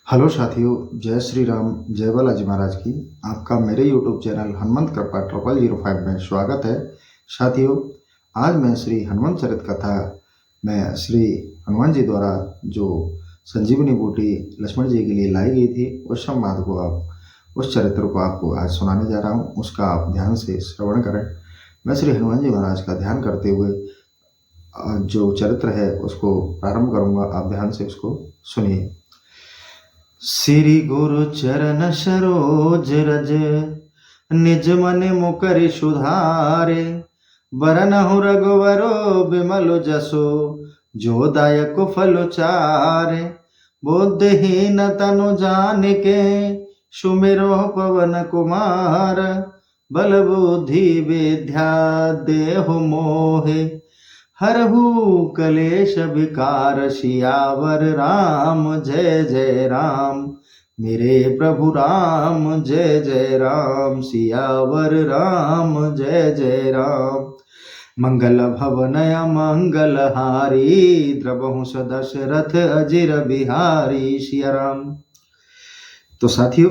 Hello साथियों, जय श्री राम, जय बालाजी महाराज की। आपका मेरे यूट्यूब चैनल हनुमंत कृपा 0005 में स्वागत है। साथियों, आज मैं श्री हनुमंत चरित कथा में श्री हनुमान जी द्वारा जो संजीवनी बूटी लक्ष्मण जी के लिए लाई गई थी उस संवाद को उस चरित्र को आपको आज सुनाने जा रहा हूँ। उसका आप ध्यान से श्रवण करें। मैं श्री हनुमान जी महाराज का ध्यान करते हुए जो चरित्र है उसको प्रारंभ करूँगा। आप ध्यान से उसको सुनिए। श्री गुरु चरण सरोज रज, निज मन मुकर सुधारे। बरनहु रघुवरो बिमल जसो, जो दायक फल चारे। बुद्धिहीन तनु जानिके, सुमिरो पवन कुमार। बल बुद्धि विद्या देहु मोहे, हरहु कलेश विकार। सियावर राम जय जय राम, मेरे प्रभु राम जय जय राम। सियावर राम जय जय राम। मंगल भवनय मंगल हारी, द्रवहु दशरथ अजिर बिहारी। सिया राम। तो साथियों,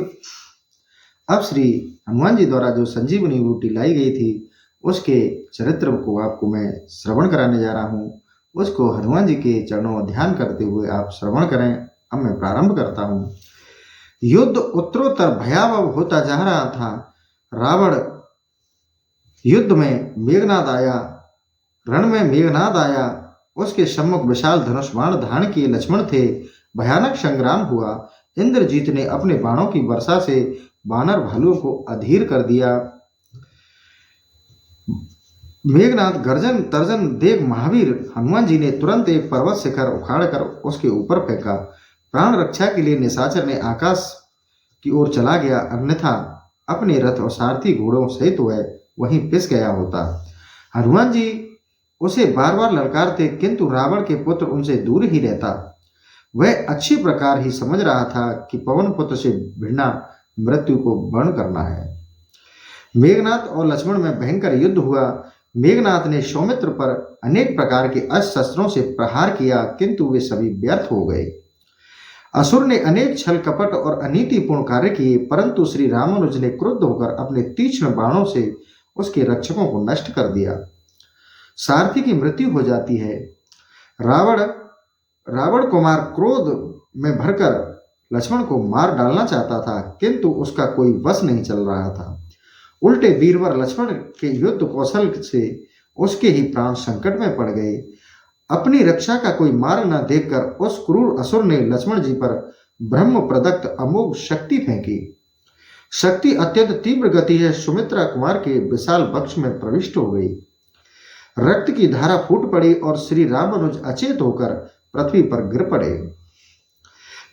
अब श्री हनुमान जी द्वारा जो संजीवनी बूटी लाई गई थी उसके चरित्र को आपको मैं श्रवण कराने जा रहा हूँ। उसको हनुमान जी के चरणों में ध्यान करते हुए आप श्रवण करें। अब मैं प्रारंभ करता हूँ। युद्ध उत्तरोत्तर भयावह होता जा रहा था। रावण युद्ध में मेघनाद आया, रण में मेघनाद आया। उसके सम्मुख विशाल धनुष बाण धारण किए लक्ष्मण थे। भयानक संग्राम हुआ। इंद्रजीत ने अपने बाणों की वर्षा से वानर भालुओं को अधीर कर दिया। मेघनाद गर्जन तर्जन देख महावीर हनुमान जी ने तुरंत एक पर्वत शिखर उखाड़कर उसके ऊपर फेंका। प्राण रक्षा के लिए निशाचर ने आकाश की ओर चला गया, अन्यथा अपने रथ और सारथी घोड़ों सहित वह वहीं पिस गया होता। हनुमान जी उसे बार बार ललकारते, किंतु रावण के पुत्र उनसे दूर ही रहता। वह अच्छी प्रकार ही समझ रहा था कि पवन पुत्र से भिड़ना मृत्यु को वर्ण करना है। मेघनाद और लक्ष्मण में भयंकर युद्ध हुआ। मेघनाद ने सौमित्र पर अनेक प्रकार के अस्त्र शस्त्रों से प्रहार किया, किंतु वे सभी व्यर्थ हो गए। असुर ने अनेक छल कपट और अनीतिपूर्ण कार्य किए, परंतु श्री रामानुज ने क्रुद्ध होकर अपने तीक्ष्ण बाणों से उसके रक्षकों को नष्ट कर दिया। सारथी की मृत्यु हो जाती है। रावण कुमार क्रोध में भरकर लक्ष्मण को मार डालना चाहता था, किंतु उसका कोई वश नहीं चल रहा था। उल्टे वीरवर लक्ष्मण के युद्ध कौशल से उसके ही प्राण संकट में पड़ गए। अपनी रक्षा का कोई मार्ग न देखकर उस क्रूर असुर ने लक्ष्मण जी पर ब्रह्म प्रदत्त अमोघ शक्ति फेंकी। शक्ति अत्यंत तीव्र गति है सुमित्रा कुमार के विशाल वक्ष में प्रविष्ट हो गई। रक्त की धारा फूट पड़ी और श्री रामानुज अचेत होकर पृथ्वी पर गिर पड़े।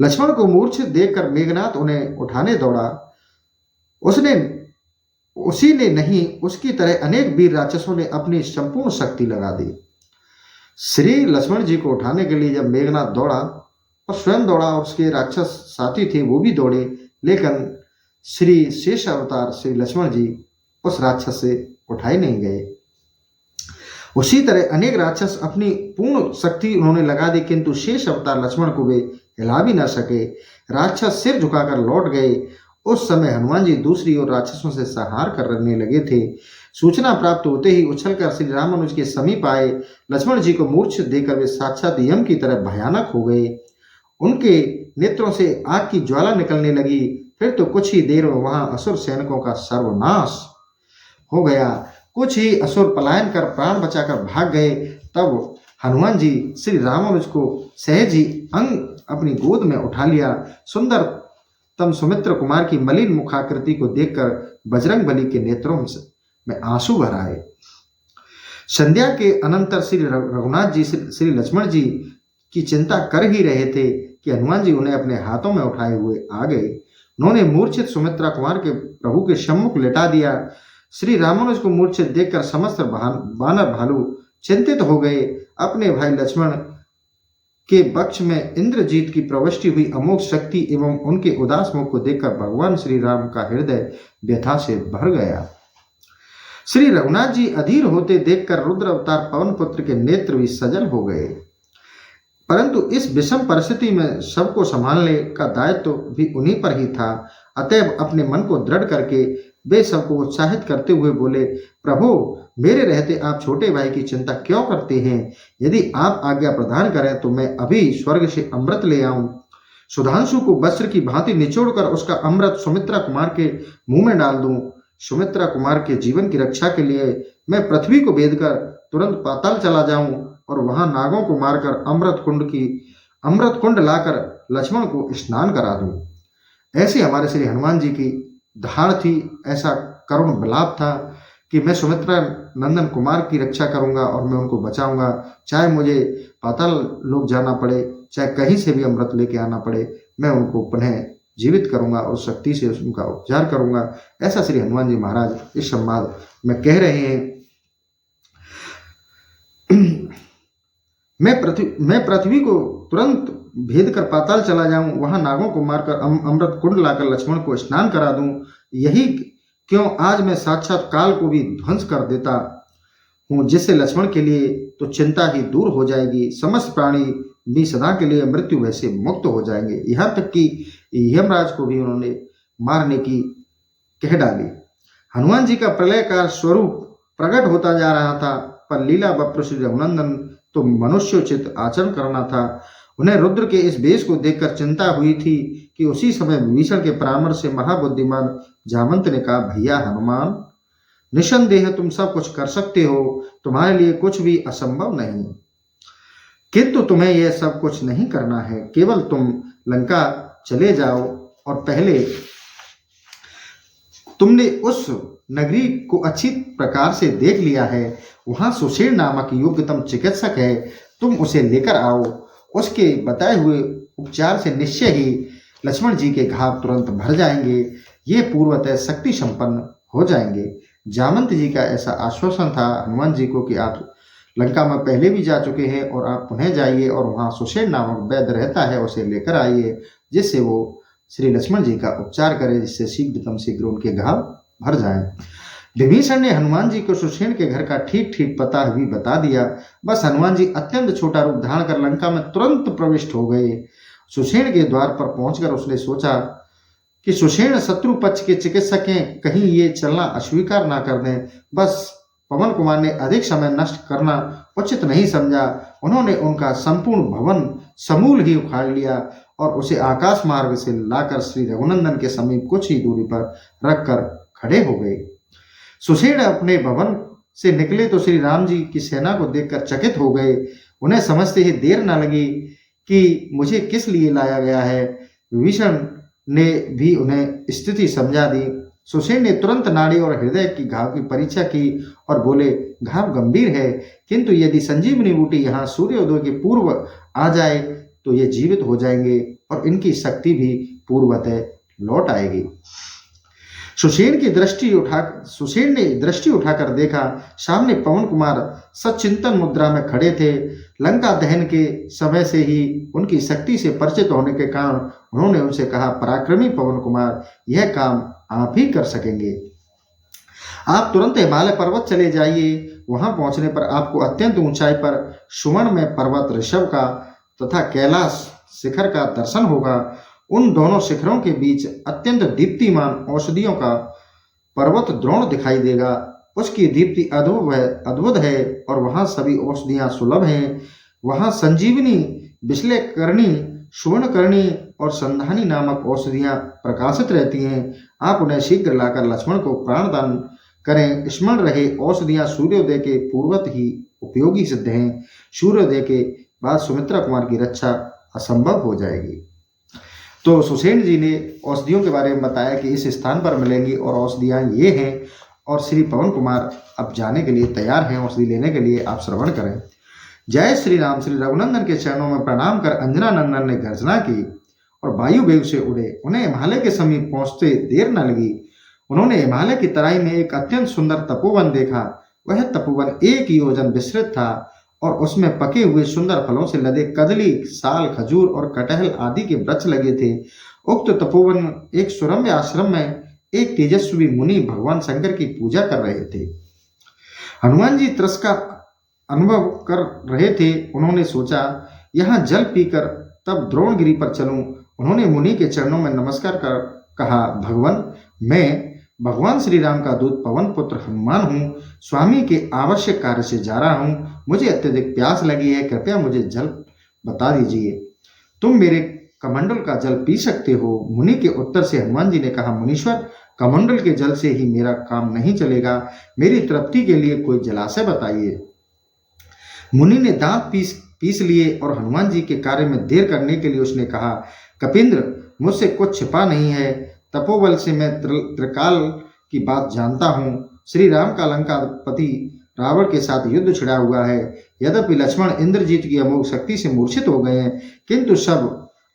लक्ष्मण को मूर्छित देखकर मेघनाद उन्हें उठाने दौड़ा। उसी ने नहीं, उसकी तरह अनेक वीर राक्षसों ने अपनी संपूर्ण शक्ति लगा दी। श्री लक्ष्मण जी को उठाने के लिए जब मेघनाद दौड़ा और स्वयं दौड़ा और उसके राक्षस साथी थे वो भी दौड़े, लेकिन श्री शेष अवतार श्री लक्ष्मण जी उस राक्षस से उठाए नहीं गए। उसी तरह अनेक राक्षस अपनी पूर्ण शक्ति उन्होंने लगा दी, किंतु शेष अवतार लक्ष्मण को वे हिला भी न सके। राक्षस सिर झुकाकर लौट गए। उस समय हनुमान जी दूसरी ओर राक्षसों से संहार करने लगे थे। सूचना प्राप्त होते ही उछलकर श्री रामानुज के समीप आए। लक्ष्मण जी को मूर्छित देखकर वे साक्षात यम की तरह भयानक हो गए। उनके नेत्रों से आग की ज्वाला निकलने लगी। फिर तो कुछ ही देर में वहां असुर सैनिकों का सर्वनाश हो गया। कुछ ही असुर पलायन कर प्राण बचाकर भाग गए। तब हनुमान जी श्री रामानुज को सहज ही अंग अपनी गोद में उठा लिया। सुंदर तम सुमित्र कुमार की मलिन मुखाकृति को देखकर बजरंग बली के नेत्रों में आंसू भर आए। संध्या के अनंतर श्री रघुनाथ जी श्री लक्ष्मण जी की चिंता कर ही रहे थे कि हनुमान जी उन्हें अपने हाथों में उठाए हुए आ गए। उन्होंने मूर्छित सुमित्रा कुमार के प्रभु के सम्मुख लेटा दिया। श्री रामानुज को मूर्छित देखकर समस्त वानर भालू चिंतित हो गए। अपने भाई लक्ष्मण के पक्ष में इंद्रजीत की प्रविष्टि हुई अमोघ शक्ति एवं उनके उदास मुख को देखकर भगवान श्री राम का हृदय व्यथा से भर गया। श्री रघुनाथ जी अधीर होते देखकर रुद्र अवतार पवन पुत्र के नेत्र भी सजल हो गए। परंतु इस विषम परिस्थिति में सबको संभालने का दायित्व भी उन्हीं पर ही था। अतएव अपने मन को दृढ़ करके वे सबको उत्साहित करते हुए बोले, प्रभु, मेरे रहते आप छोटे भाई की चिंता क्यों करते हैं? यदि आप आज्ञा प्रदान करें तो मैं अभी स्वर्ग से अमृत ले आऊं। सुधांशु को वस्त्र की भांति निचोड़कर उसका अमृत सुमित्रा कुमार के मुंह में डाल दूं। सुमित्रा कुमार के जीवन की रक्षा के लिए मैं पृथ्वी को भेद कर तुरंत पाताल चला जाऊं और वहां नागों को मारकर अमृत कुंड लाकर लक्ष्मण को स्नान करा दूं। ऐसी हमारे श्री हनुमान जी की धार थी, ऐसा करुण विलाप था कि मैं सुमित्रा नंदन कुमार की रक्षा करूंगा और मैं उनको बचाऊंगा, चाहे मुझे पाताल लोक जाना पड़े, चाहे कहीं से भी अमृत लेके आना पड़े, मैं उनको पुनः जीवित करूंगा और शक्ति से उनका उपचार करूंगा। ऐसा श्री हनुमान जी महाराज इस संवाद में कह रहे हैं। मैं पृथ्वी को तुरंत भेद कर पाताल चला जाऊं, वहां नागों को मारकर अमृत कुंड लाकर लक्ष्मण को स्नान करा दूं। यही क्यों आज मैं साक्षात काल को भी ध्वंस कर देता हूं, जिससे लक्ष्मण के लिए तो चिंता ही दूर हो जाएगी, समस्त प्राणी भी सदा के लिए मृत्यु भय से मुक्त हो जाएंगे। यहाँ तक कि यमराज को भी उन्होंने मारने की कह डाली। हनुमान जी का प्रलयकार स्वरूप प्रकट होता जा रहा था, पर लीला वप्र श्री रघुनंदन तो मनुष्योचित आचरण करना था। उन्हें रुद्र के इस वेश को देखकर चिंता हुई थी कि उसी समय विभीषण के परामर्श से महाबुद्धिमान जामंत ने कहा, भैया हनुमान, निसंदेह तुम सब कुछ कर सकते हो, तुम्हारे लिए कुछ भी असंभव नहीं, किंतु तुम्हें यह सब कुछ नहीं करना है। केवल तुम लंका चले जाओ और पहले तुमने उस नगरी को अच्छी प्रकार से देख लिया है, वहां सुषेण नामक योग्यतम चिकित्सक है, तुम उसे लेकर आओ। उसके बताए हुए उपचार से निश्चय ही लक्ष्मण जी के घाव तुरंत भर जाएंगे, ये पूर्वतः शक्ति संपन्न हो जाएंगे। जामंत जी का ऐसा आश्वासन था हनुमान जी को कि आप लंका में पहले भी जा चुके हैं और आप पुनः जाइए और वहां सुषेण नामक वैद्य रहता है, उसे लेकर आइए, जिससे वो श्री लक्ष्मण जी का उपचार करे, जिससे शीघ्रतम शीघ्र उनके घाव भर जाएं। विभीषण ने हनुमान जी को सुषेण के घर का ठीक ठीक पता भी बता दिया। बस हनुमान जी अत्यंत छोटा रूप धारण कर लंका में तुरंत प्रविष्ट हो गए। सुषेण के द्वार पर पहुंचकर उसने सोचा कि सुषेण शत्रु पक्ष के चिकित्सक हैं, कहीं ये चलना अस्वीकार ना कर दें। बस पवन कुमार ने अधिक समय नष्ट करना उचित नहीं समझा। उन्होंने उनका संपूर्ण भवन समूल ही उखाड़ लिया और उसे आकाश मार्ग से लाकर श्री रघुनंदन के समीप कुछ ही दूरी पर रखकर खड़े हो गए। सुषेण अपने भवन से निकले तो श्री राम जी की सेना को देखकर चकित हो गए। उन्हें समझते ही देर न लगी कि मुझे किस लिए लाया गया है। विभीषण ने भी उन्हें स्थिति समझा दी। सुषेण ने तुरंत नाड़ी और हृदय की घाव की परीक्षा की और बोले, घाव गंभीर है, किंतु यदि संजीवनी बूटी यहाँ सूर्योदय के पूर्व आ जाए तो ये जीवित हो जाएंगे और इनकी शक्ति भी पूर्वतः लौट आएगी। सुषेण ने दृष्टि उठाकर देखा, सामने पवन कुमार सचिंतन मुद्रा में खड़े थे। लंका दहन के समय से ही उनकी शक्ति से परिचित होने के कारण उन्होंने उनसे कहा, पराक्रमी पवन कुमार, यह काम आप ही कर सकेंगे। आप तुरंत हिमालय पर्वत चले जाइए। वहां पहुंचने पर आपको अत्यंत ऊंचाई पर सुवर्ण में पर्वत ऋषभ का तथा कैलाश शिखर का दर्शन होगा। उन दोनों शिखरों के बीच अत्यंत दीप्तिमान औषधियों का पर्वत द्रोण दिखाई देगा। उसकी दीप्ति अद्भुत है और वहां सभी औषधियां सुलभ हैं। वहां संजीवनी, विश्लेषकरणी, सुवर्णकर्णी और संधानी नामक औषधियां प्रकाशित रहती हैं। आप उन्हें शीघ्र लाकर लक्ष्मण को प्राणदान करें। स्मरण रहे, औषधियां सूर्योदय के पूर्वत ही उपयोगी सिद्ध हैं। सूर्योदय के बाद सुमित्रा कुमार की रक्षा असंभव हो जाएगी। तो सुषेण जी ने औषधियों के बारे में बताया कि इस स्थान पर मिलेंगी और औषधियाँ ये हैं। और श्री पवन कुमार अब जाने के लिए तैयार हैं, औषधि लेने के लिए। आप श्रवण करें। जय श्री राम। श्री रघुनंदन के चरणों में प्रणाम कर अंजना नंदन ने गर्जना की और वायु वेग से उड़े। उन्हें हिमालय के समीप पहुंचते देर न लगी। उन्होंने हिमालय की तराई में एक अत्यंत सुंदर तपोवन देखा। वह तपोवन 1 योजन विस्तृत था और उसमें पके हुए सुंदर फलों से लदे कदली, साल, खजूर और कटहल आदि के वृक्ष लगे थे। उक्त तपोवन एक सुरम्य आश्रम में एक तेजस्वी मुनि भगवान शंकर की पूजा कर रहे थे। हनुमान जी त्रस का अनुभव कर रहे थे। उन्होंने सोचा, यहाँ जल पीकर तब द्रोणगिरि पर चलूं। उन्होंने मुनि के चरणों में नमस्कार कर कहा, भगवान, मैं भगवान श्री राम का दूत पवन पुत्र हनुमान हूँ। स्वामी के आवश्यक कार्य से जा रहा हूँ। मुझे अत्यधिक प्यास लगी है, कृपया मुझे जल बता दीजिए। तुम मेरे कमंडल का जल पी सकते हो। मुनि के उत्तर से हनुमान जी ने कहा, मुनीश्वर, कमंडल के जल से ही मेरा काम नहीं चलेगा। मेरी तृप्ति के लिए कोई जलाशय बताइए। मुनि ने दांत पीस लिए और हनुमान जी के कार्य में देर करने के लिए उसने कहा, कपिंद्र, मुझसे कुछ छिपा नहीं है। तपोबल से मैं त्रिकाल की बात जानता हूँ। श्री राम का लंकापति रावण के साथ युद्ध छिड़ा हुआ है। यद्यपि लक्ष्मण इंद्रजीत की अमोघ शक्ति से मूर्छित हो गए हैं, किंतु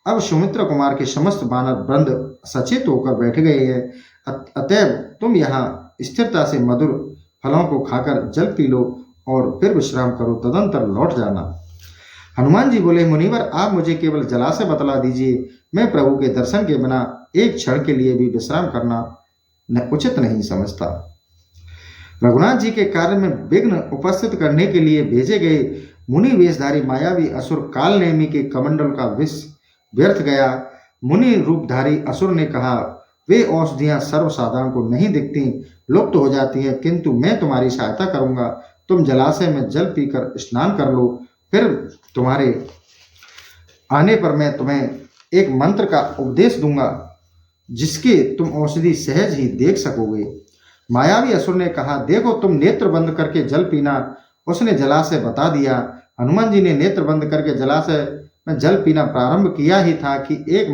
अब सुमित्र कुमार के समस्त बानर वृंद सचेत होकर बैठ गए हैं। अतएव तुम यहाँ स्थिरता से मधुर फलों को खाकर जल पी लो और फिर विश्राम करो, तदंतर लौट जाना। हनुमान जी बोले, मुनिवर, आप मुझे केवल जलाशय बतला दीजिए। मैं प्रभु के दर्शन के बिना एक क्षण के लिए भी विश्राम करना उचित नहीं समझता। रघुनाथ जी के कार्य में विघ्न उपस्थित करने के लिए भेजे गए मुनि वेशधारी मायावी असुर कालनेमी के कमंडल का विष व्यर्थ गया। मुनि रूपधारी असुर ने कहा, वे औषधियां सर्वसाधारण को नहीं दिखती, लुप्त हो जाती हैं, किंतु मैं तुम्हारी सहायता करूंगा। तुम जलाशय में जल पीकर स्नान कर लो, फिर तुम्हारे आने पर मैं तुम्हें एक मंत्र का उपदेश दूंगा, जिसके तुम औषधि सहज ही देख सकोगे। मायावी असुर ने कहा, देखो, तुम नेत्र बंद करके जल पीना। उसने जलाशय बता दिया। हनुमान जी ने नेत्र बंद करके जलाशय में जल पीना प्रारंभ किया ही था कि एक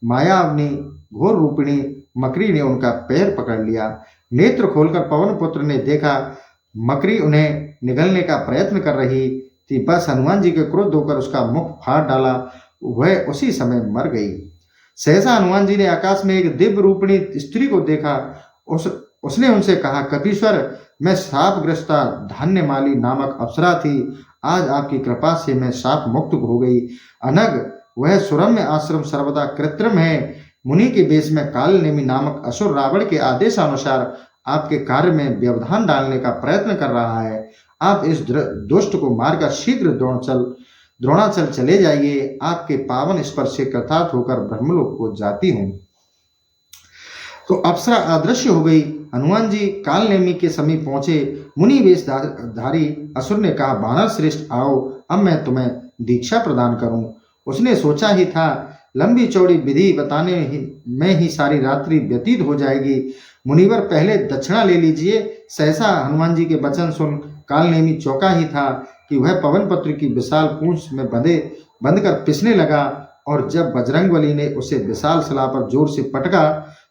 मायावनी घोर रूपिणी मकरी ने उनका पैर पकड़ लिया। नेत्र खोलकर पवन पुत्र ने देखा, मकरी उन्हें निगलने का प्रयत्न कर रही थी। बस हनुमान जी के क्रोध होकर उसका मुख फाड़ डाला। वह उसी समय मर गई। सहसा हनुमान जी ने आकाश में एक दिव्य रूपिणी स्त्री को देखा। उसने उनसे कहा, कपीश्वर, मैं शापग्रस्ता धान्यमाली नामक अप्सरा थी। आज आपकी कृपा से मैं शाप मुक्त हो गई। अनग, वह सुरम्य आश्रम सर्वदा कृत्रिम है। मुनि के वेश में कालनेमी नामक असुर रावण के आदेशानुसार आपके कार्य में व्यवधान डालने का प्रयत्न कर रहा है। आप इस दुष्ट को मारकर शीघ्र द्रोणाचल चले जाइए। आपके पावन स्पर्श से कृतार्थ होकर ब्रह्मलोक को जाती हूँ। तो अप्सरा अदृश्य हो गई। हनुमान जी कालनेमी के समीप पहुंचे। मुनि वेशधारी असुर ने कहा, वानर श्रेष्ठ, आओ, अब मैं तुम्हें दीक्षा प्रदान करूं। उसने सोचा ही था, लंबी चौड़ी विधि बताने में ही सारी रात्रि व्यतीत हो जाएगी। मुनिवर, पहले दक्षिणा ले लीजिए। सहसा हनुमान जी के वचन सुन कालनेमी चौंका ही था कि वह पवन पत्र की विशाल पूंछ में बंधकर पिसने लगा, और जब बजरंगबली ने उसे विशाल सलाह पर जोर से पटका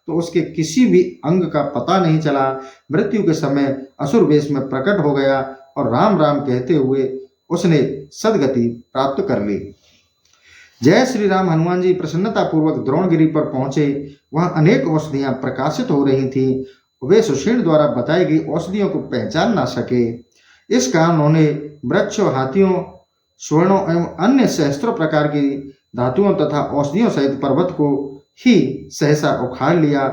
तो उसके किसी भी अंग का पता नहीं चला। मृत्यु के समय असुर वेश में प्रकट हो गया और राम राम कहते हुए उसने सदगति प्राप्त कर ली। जय श्री राम। हनुमान जी प्रसन्नता पूर्वक द्रोणगिरि पर पहुंचे। वहां अनेक औषधियां प्रकाशित हो रही थी। वे सुषेण द्वारा बताई गई औषधियों को पहचान ना सके। इस कारण उन्होंने वृक्षों, हाथियों, स्वर्णों एवं अन्य सहस्त्रों प्रकार की धातुओं तथा औषधियों सहित पर्वत को ही सहसा उखाड़ लिया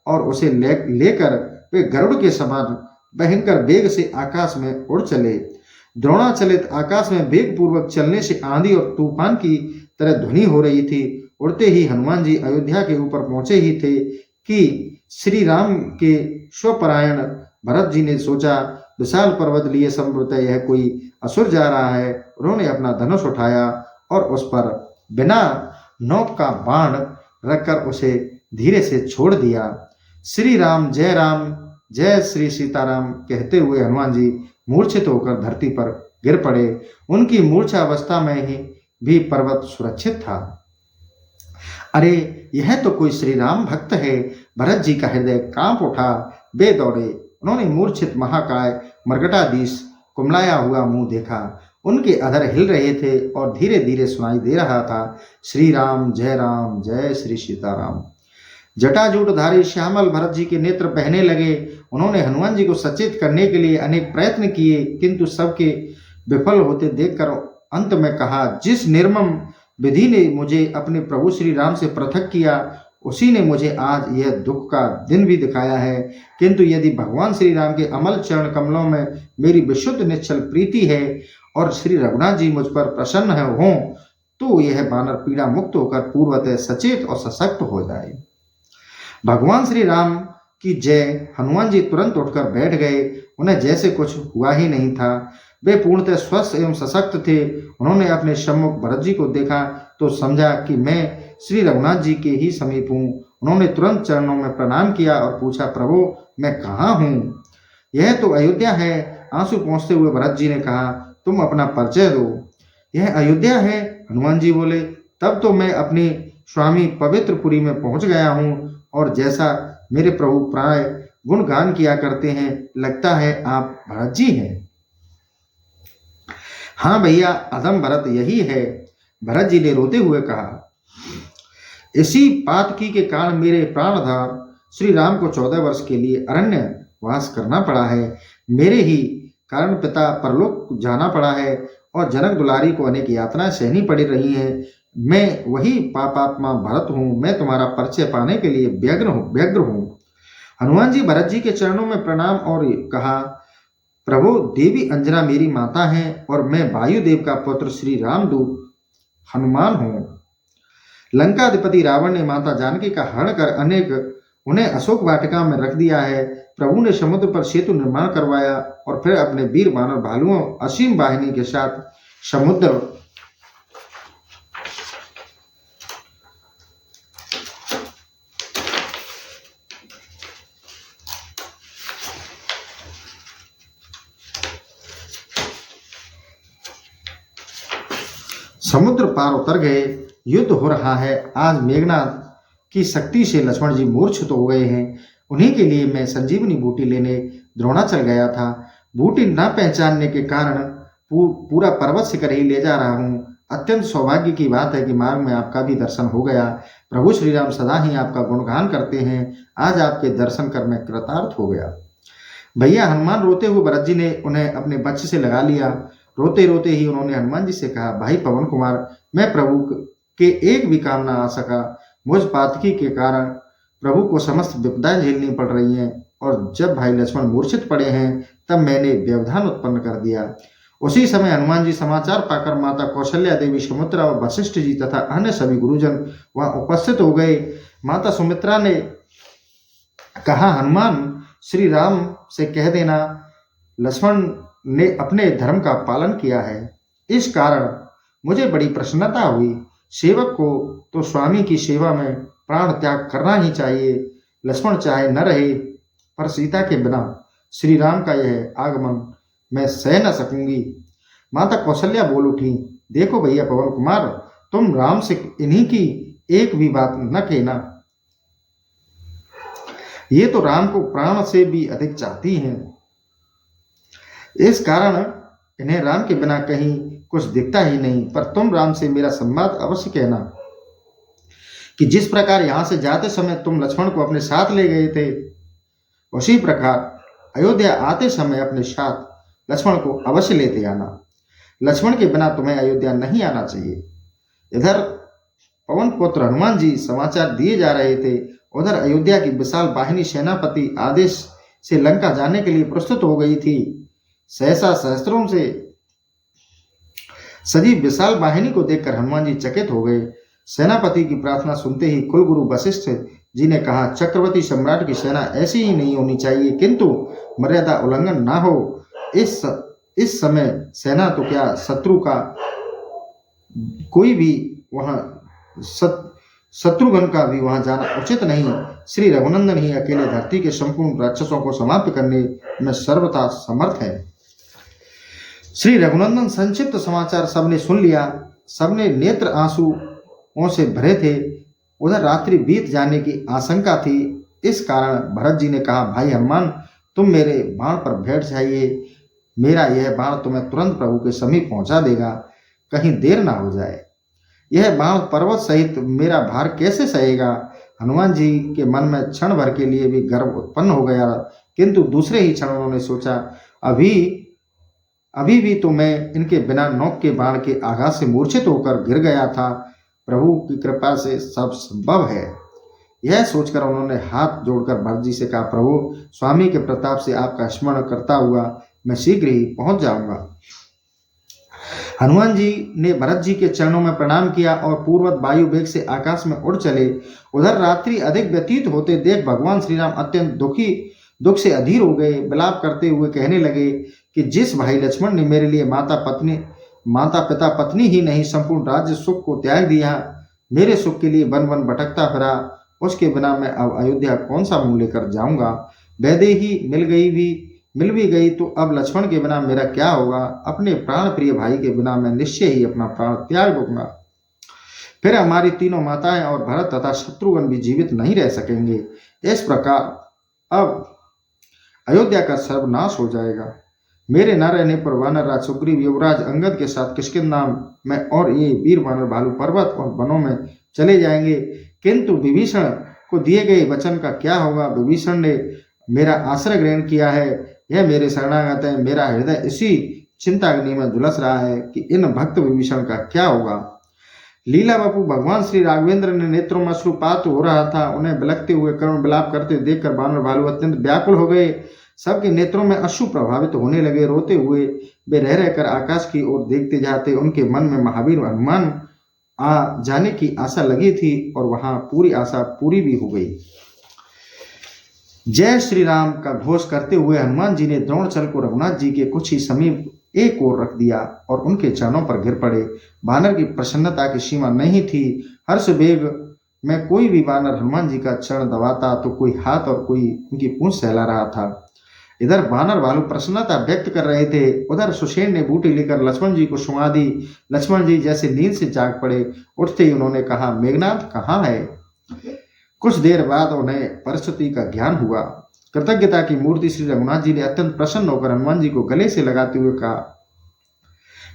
और उसे लेकर वे गरुड़ के समान भयंकर वेग से आकाश में उड़ चले। द्रोणाचलित आकाश में वेग पूर्वक चलने से आंधी और तूफान की तरह ध्वनि हो रही थी। उड़ते ही हनुमान जी अयोध्या के ऊपर पहुंचे ही थे कि श्री राम के स्वपरायण भरत जी ने सोचा, विशाल पर्वत लिए संभवतः यह कोई असुर जा रहा है। उन्होंने अपना धनुष उठाया और उस पर बिना नोक का बाण रखकर उसे धीरे से छोड़ दिया। श्री राम, जय श्री सीताराम कहते हुए हनुमान जी मूर्छित होकर धरती पर गिर पड़े। उनकी मूर्छा अवस्था में ही भी पर्वत सुरक्षित था। अरे, यह तो कोई श्री राम भक्त है। भरत जी का हृदय कांप उठा। वे दौड़े। उन्होंने मूर्छित महाकाय मर्कटाधीश कुमलाया हुआ मुंह देखा। उनके अधर हिल रहे थे और धीरे धीरे सुनाई दे रहा था, श्री राम, जय श्री सीताराम। जटाजूटधारी श्यामल भरत जी के नेत्र बहने लगे। उन्होंने हनुमान जी को सचेत करने के लिए अनेक प्रयत्न किए, किंतु सबके विफल होते देखकर अंत में कहा, जिस निर्मम विधि ने मुझे अपने प्रभु श्री राम से पृथक किया, उसी ने मुझे आज यह दुख का दिन भी दिखाया है। किंतु यदि भगवान श्री राम के अमल चरण कमलों में मेरी विशुद्ध निश्चल प्रीति है और श्री रघुनाथ जी मुझ पर प्रसन्न हों तो यह बानर पीड़ा मुक्त होकर पूर्वतः सचेत और सशक्त हो जाए। भगवान श्री राम की जय। हनुमान जी तुरंत उठकर बैठ गए। उन्हें जैसे कुछ हुआ ही नहीं था। वे पूर्णतः स्वस्थ एवं सशक्त थे। उन्होंने अपने सम्मुख भरत जी को देखा तो समझा कि मैं श्री रघुनाथ जी के ही समीप हूँ। उन्होंने तुरंत चरणों में प्रणाम किया और पूछा, प्रभु मैं कहाँ हूँ? यह तो अयोध्या है। आंसू पोंछते हुए भरत जी ने कहा, तुम अपना परिचय दो। यह अयोध्या है, हनुमान जी बोले। तब तो मैं अपनी स्वामी पवित्रपुरी में पहुंच गया हूँ और जैसा मेरे प्रभु प्राय गुणगान किया करते हैं, लगता है आप भरत जी हैं। हाँ भैया, अधम भरत यही है, भरत जी ने रोते हुए कहा। इसी पातकी के कारण मेरे प्राणधार श्री राम को 14 वर्ष के लिए अरण्य वास करना पड़ा है। मेरे ही कारण पिता परलोक जाना पड़ा है और जनक दुलारी को अनेक यातनाएं सहनी पड़ी रही हैं। मैं वही पापात्मा भरत हूँ। मैं तुम्हारा परिचय पाने के लिए व्यग्र हूँ। हनुमान जी भरत जी के चरणों में प्रणाम और कहा, प्रभु देवी अंजना मेरी माता है और मैं वायुदेव का पुत्र श्री रामदूत हनुमान हूँ। लंकाधिपति रावण ने माता जानकी का हरण कर उन्हें अशोक वाटिका में रख दिया है। प्रभु ने समुद्र पर सेतु निर्माण करवाया और फिर अपने वीर वानर भालुओं असीम वाहिनी के साथ समुद्र पार उतर गए। युद्ध हो रहा है। आज मेघनाथ की शक्ति से लक्ष्मण जी मूर्छित हो गए हैं। उन्हीं के लिए मैं संजीवनी बूटी लेने द्रोणाचल गया था। बूटी न पहचानने के कारण पूरा पर्वत शिखर ही ले जा रहा हूँ। अत्यंत सौभाग्य की बात है कि मार्ग में आपका भी दर्शन हो गया। प्रभु श्री राम सदा ही आपका गुणगान करते हैं। आज आपके दर्शन कर मैं कृतार्थ हो गया। भैया, हनुमान रोते हुए भरत जी ने उन्हें अपने वक्ष से लगा लिया। रोते रोते ही उन्होंने हनुमान जी से कहा, भाई पवन कुमार, मैं प्रभु के एक भी काम ना आ सका। मुझ पातकी के कारण प्रभु को समस्त विपदाएं झेलनी पड़ रही हैं और जब भाई लक्ष्मण मूर्छित पड़े हैं तब मैंने व्यवधान उत्पन्न कर दिया। उसी समय हनुमान जी समाचार पाकर माता कौशल्या देवी, सुमित्रा और वशिष्ठ जी तथा अन्य सभी गुरुजन वहां उपस्थित हो गए। माता सुमित्रा ने कहा, हनुमान श्री राम से कह देना लक्ष्मण ने अपने धर्म का पालन किया है। इस कारण मुझे बड़ी प्रसन्नता हुई। सेवक को तो स्वामी की सेवा में प्राण त्याग करना ही चाहिए। लक्ष्मण चाहे न रहे, पर सीता के बिना श्री राम का यह आगमन मैं सह न सकूंगी। माता कौशल्या बोल उठी, देखो भैया पवन कुमार, तुम राम से इन्हीं की एक भी बात न कहना। ये तो राम को प्राण से भी अधिक चाहती हैं। इस कारण इन्हें राम के बिना कहीं कुछ दिखता ही नहीं। पर तुम राम से मेरा संवाद अवश्य कहना कि जिस प्रकार यहां से जाते समय तुम लक्ष्मण को अपने साथ ले गए थे, उसी प्रकार अयोध्या आते समय अपने साथ लक्ष्मण को अवश्य लेते आना। लक्ष्मण के बिना तुम्हें अयोध्या नहीं आना चाहिए। इधर पवन पुत्र हनुमान जी समाचार दिए जा रहे थे। उधर अयोध्या की विशाल वाहिनी सेनापति आदेश से लंका जाने के लिए प्रस्तुत हो गई थी। सहसा सहस्त्रों से सजी विशाल वाहिनी को देखकर हनुमान जी चकित हो गए। सेनापति की प्रार्थना सुनते ही कुलगुरु वशिष्ठ जी ने कहा, चक्रवर्ती सम्राट की सेना ऐसी ही नहीं होनी चाहिए, किंतु मर्यादा उल्लंघन ना हो। इस समय सेना तो क्या, शत्रु का कोई भी वहां शत्रुघ्न का भी वहां जाना उचित नहीं। श्री रघुनंदन ही अकेले धरती के संपूर्ण राक्षसों को समाप्त करने में सर्वथा समर्थ है। श्री रघुनंदन संक्षिप्त समाचार सबने सुन लिया। सबने नेत्र आंसुओं से भरे थे। उधर रात्रि बीत जाने की आशंका थी। इस कारण भरत जी ने कहा, भाई हनुमान, तुम मेरे बाण पर बैठ जाइए। मेरा यह बाण तुम्हें तुरंत प्रभु के समीप पहुंचा देगा, कहीं देर ना हो जाए। यह बाण पर्वत सहित मेरा भार कैसे सहेगा? हनुमान जी के मन में क्षण भर के लिए भी गर्व उत्पन्न हो गया, किंतु दूसरे ही क्षण उन्होंने सोचा, अभी भी तो मैं इनके बिना नोक के बाण के आघात से मूर्छित होकर गिर गया था। प्रभु की कृपा से सब संभव है। यह सोचकर उन्होंने हाथ जोड़कर भरत जी से कहा, प्रभु, स्वामी के प्रताप से आपका स्मरण करता हुआ मैं शीघ्र ही पहुंच जाऊंगा। हनुमान जी ने भरत जी के चरणों में प्रणाम किया और पूर्ववत वायु वेग से आकाश में उड़ चले। उधर रात्रि अधिक व्यतीत होते देख भगवान श्री राम अत्यंत दुख से अधीर हो गए। विलाप करते हुए कहने लगे कि जिस भाई लक्ष्मण ने मेरे लिए माता पिता पत्नी ही नहीं संपूर्ण राज्य सुख को त्याग दिया, मेरे सुख के लिए वन वन भटकता फिरा, उसके बिना मैं अब अयोध्या कौन सा मुंह लेकर जाऊंगा। वैदेही मिल भी गई तो अब लक्ष्मण के बिना मेरा क्या होगा। अपने प्राण प्रिय भाई के बिना मैं निश्चय ही अपना प्राण त्याग दूंगा। फिर हमारी तीनों माताएं और भरत तथा शत्रुघ्न भी जीवित नहीं रह सकेंगे। इस प्रकार अब अयोध्या का सर्वनाश हो जाएगा। मेरे न रहने पर वानर राज सुग्रीव युवराज अंगद के साथ किष्किंधा में और ये वीर वानर भालू पर्वत और वनों में चले जाएंगे। किंतु विभीषण को दिए गए वचन का क्या होगा। विभीषण ने मेरा आश्रय ग्रहण किया है, यह मेरे शरणागत है। मेरा हृदय इसी चिंताग्नि में झुलस रहा है कि इन भक्त विभीषण का क्या होगा। लीला बापू भगवान श्री राघवेंद्र ने नेत्रों में अश्रुपात हो रहा था। उन्हें बिलखते हुए करुण विलाप करते देखकर वानर भालू अत्यंत व्याकुल हो गए। सबके नेत्रों में अश्रु प्रभावित होने लगे। रोते हुए वे रह रहकर आकाश की ओर देखते जाते। उनके मन में महावीर हनुमान आ जाने की आशा लगी थी और वहां पूरी आशा पूरी भी हो गई। जय श्री राम का घोष करते हुए हनुमान जी ने द्रोणाचल को रघुनाथ जी के कुछ ही समीप एक ओर रख दिया और उनके चरणों पर गिर पड़े। वानर की प्रसन्नता की सीमा नहीं थी। हर्ष वेग में कोई भी वानर हनुमान जी का चरण दबाता तो कोई हाथ और कोई उनकी पूंछ सहला रहा था। इधर वानर भालू प्रसन्नता व्यक्त कर रहे थे, उधर सुषेण ने बूटी लेकर लक्ष्मण जी को सुंघा दी। लक्ष्मण जी जैसे नींद से जाग पड़े। उठते ही उन्होंने कहा, मेघनाथ कहाँ है। कुछ देर बाद उन्हें परिस्थिति का ज्ञान हुआ। कृतज्ञता की मूर्ति श्री रघुनाथ जी ने अत्यंत प्रसन्न होकर हनुमान जी को गले से लगाते हुए कहा,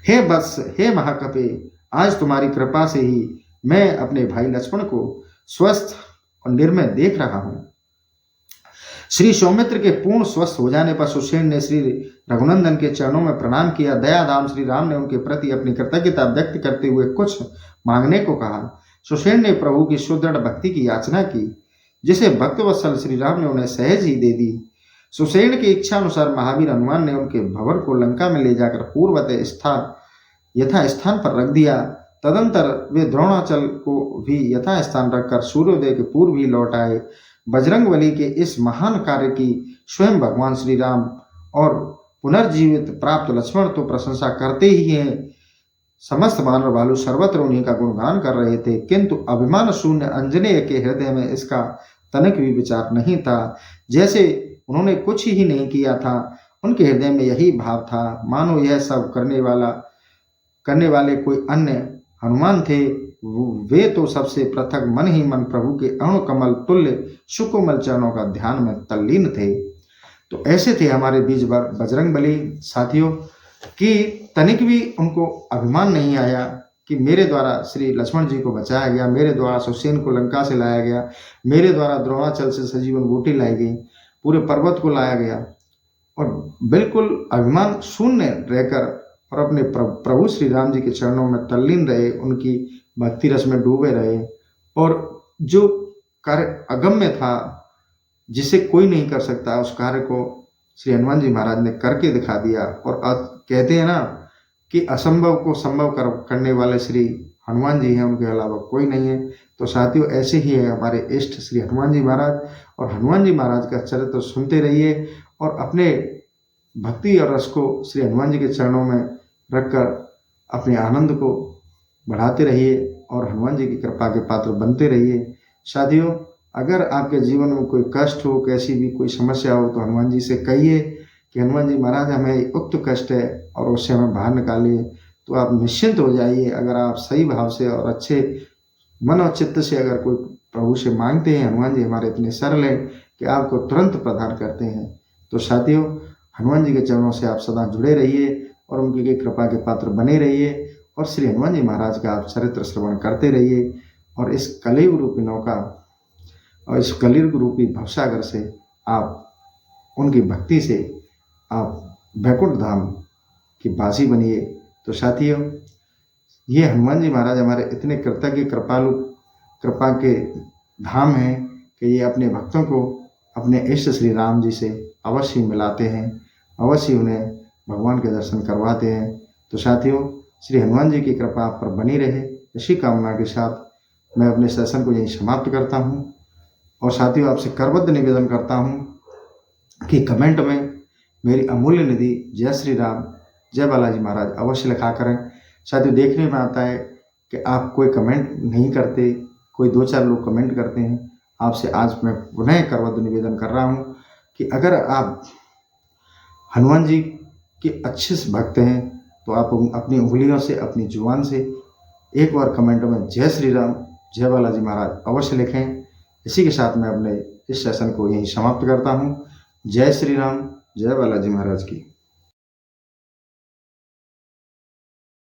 हे वत्स, हे महाकपे, आज तुम्हारी कृपा से ही मैं अपने भाई लक्ष्मण को स्वस्थ और निर्मय देख रहा हूं। श्री सौमित्र के पूर्ण स्वस्थ हो जाने पर सुषेण ने श्री रघुनंदन के चरणों में प्रणाम किया। दयाधाम श्री राम ने उनके प्रति अपनी कृतज्ञता व्यक्त करते हुए कुछ मांगने को कहा। सुषेण ने प्रभु की सुदृढ़ भक्ति की याचना की, जिसे भक्तवत्सल श्री राम ने उन्हें सहज ही दे दी। सुषेण की इच्छा अनुसार महावीर हनुमान ने उनके भवन को लंका में ले जाकर पूर्ववत यथा स्थान पर रख दिया। तदंतर वे द्रोणाचल को भी यथा स्थान रखकर सूर्योदय के पूर्व ही लौट आए। बजरंगबली के इस महान कार्य की स्वयं भगवान श्री राम और पुनर्जीवित प्राप्त लक्ष्मण तो प्रशंसा करते ही हैं। समस्त वानर भालू सर्वत्र उन्हीं का गुणगान कर रहे थे, किंतु अभिमान शून्य अंजनेय के हृदय में इसका तनिक भी विचार नहीं था। जैसे उन्होंने कुछ ही नहीं किया था, उनके हृदय में यही भाव था मानो यह सब करने वाले कोई अन्य हनुमान थे। वे तो सबसे पृथक मन ही मन प्रभु के अणु कमल तुल्य सुकोमल चरणों का ध्यान में तल्लीन थे। तो ऐसे थे हमारे बीच बजरंगबली साथियों कि तनिक भी उनको अभिमान नहीं आया कि मेरे द्वारा श्री लक्ष्मण जी को बचाया गया, मेरे द्वारा सुषेण को लंका से लाया गया, मेरे द्वारा द्रोणाचल से सजीवन बूटी लाई गई, पूरे पर्वत को लाया गया, और बिल्कुल अभिमान शून्य रहकर और अपने प्रभु श्री राम जी के चरणों में तल्लीन रहे, उनकी भक्ति रस में डूबे रहे। और जो कार्य अगम्य था, जिसे कोई नहीं कर सकता, उस कार्य को श्री हनुमान जी महाराज ने करके दिखा दिया। और कहते हैं ना कि असंभव को संभव करने वाले श्री हनुमान जी हैं, उनके अलावा कोई नहीं है। तो साथियों, ऐसे ही है हमारे इष्ट श्री हनुमान जी महाराज। और हनुमान जी महाराज का चरित्र सुनते रहिए और अपने भक्ति और रस को श्री हनुमान जी के चरणों में रखकर अपने आनंद को बढ़ाते रहिए और हनुमान जी की कृपा के पात्र बनते रहिए। साथियों, अगर आपके जीवन में कोई कष्ट हो, कैसी भी कोई समस्या हो, तो हनुमान जी से कहिए कि हनुमान जी महाराज हमें उक्त कष्ट है और उससे हमें बाहर निकालिए। तो आप निश्चिंत हो जाइए। अगर आप सही भाव से और अच्छे मन और चित्त से अगर कोई प्रभु से मांगते हैं, हनुमान जी हमारे इतने सरल हैं कि आपको तुरंत प्रदान करते हैं। तो साथियों, हनुमान जी के चरणों से आप सदा जुड़े रहिए और उनकी कृपा के पात्र बने रहिए और श्री हनुमान जी महाराज का आप चरित्र श्रवण करते रहिए। और इस कलियुग रूपी नौका और इस कलियुग रूपी भवसागर से आप उनकी भक्ति से आप वैकुंठ धाम की बासी बनिए। तो साथियों, ये हनुमान जी महाराज हमारे इतने कृतज्ञ कृपालु कृपा के धाम हैं कि ये अपने भक्तों को अपने इष्ट श्री राम जी से अवश्य मिलाते हैं, अवश्य उन्हें भगवान के दर्शन करवाते हैं। तो साथियों, श्री हनुमान जी की कृपा आप पर बनी रहे, इसी कामना के साथ मैं अपने सेशन को यहीं समाप्त करता हूँ। और साथियों, आपसे करबद्ध निवेदन करता हूँ कि कमेंट में मेरी अमूल्य निधि जय श्री राम जय बालाजी महाराज अवश्य लिखा करें। साथियों, देखने में आता है कि आप कोई कमेंट नहीं करते, कोई 2-4 लोग कमेंट करते हैं। आपसे आज मैं पुनः करबद्ध निवेदन कर रहा हूँ कि अगर आप हनुमान जी के अच्छे से भक्त हैं तो आप अपनी उंगलियों से, अपनी जुबान से एक बार कमेंट में जय श्री राम जय बालाजी महाराज अवश्य लिखें। इसी के साथ मैं अपने इस सेशन को यहीं समाप्त करता हूँ। जय श्री राम जय बालाजी महाराज की।